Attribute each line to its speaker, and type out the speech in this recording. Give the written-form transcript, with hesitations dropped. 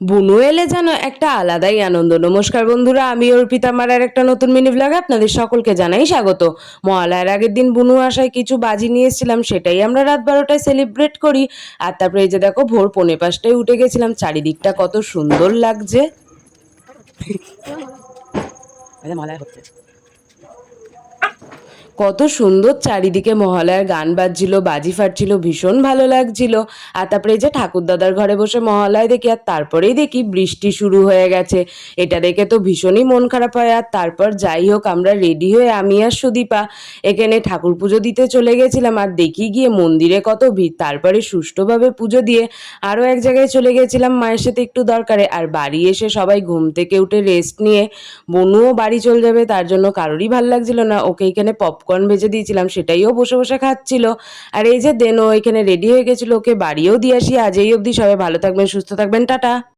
Speaker 1: বুনু এলে যেন একটা আলাদাই আনন্দ। নমস্কার বন্ধুরা, আমি অর্পিতা আমার আর একটা নতুন মিনি ব্লগে আপনাদের সকলকে জানাই স্বাগত। মহালয়ার আগের দিন বুনু আসায় কিছু বাজি নিয়ে এসেছিলাম, সেটাই আমরা রাত 12টায় সেলিব্রেট করি। আর তারপরে এই যে দেখো ভোর 4:45টায় উঠে গেছিলাম, চারিদিকটা কত সুন্দর লাগছে। মহালয়া হচ্ছে কত সুন্দর চারিদিকে মহালয়ার গান বাজছিল, বাজি ফাটছিল, ভীষণ ভালো লাগছিল। আর তারপরে এই যে ঠাকুরদাদার ঘরে বসে মহালয়া দেখি, আর তারপরেই দেখি বৃষ্টি শুরু হয়ে গেছে। এটা দেখে তো ভীষণই মন খারাপ হয়। আর তারপর যাই হোক আমরা রেডি হয়ে আমি আর সুদীপা এখানে ঠাকুর পুজো দিতে চলে গেছিলাম। আর দেখি গিয়ে মন্দিরে কত ভিড়, তারপরে সুষ্ঠুভাবে পুজো দিয়ে আরও এক জায়গায় চলে গেছিলাম মায়ের সাথে একটু দরকারে। আর বাড়ি এসে সবাই ঘুম থেকে উঠে রেস্ট নিয়ে, বনুও বাড়ি চলে যাবে তার জন্য কারোরই ভাল লাগছিল না, ওকে এখানে পপকর্ন ভেজে দিয়েছিলাম, সেটাইও বসে বসে খাচ্ছিল। আর এই যে দেন ও এখানে রেডি হয়ে গেছিলো, ওকে বাড়িও দিয়ে আসি। আজ এই অবধি, সবাই ভালো থাকবেন, সুস্থ থাকবেন, টাটা।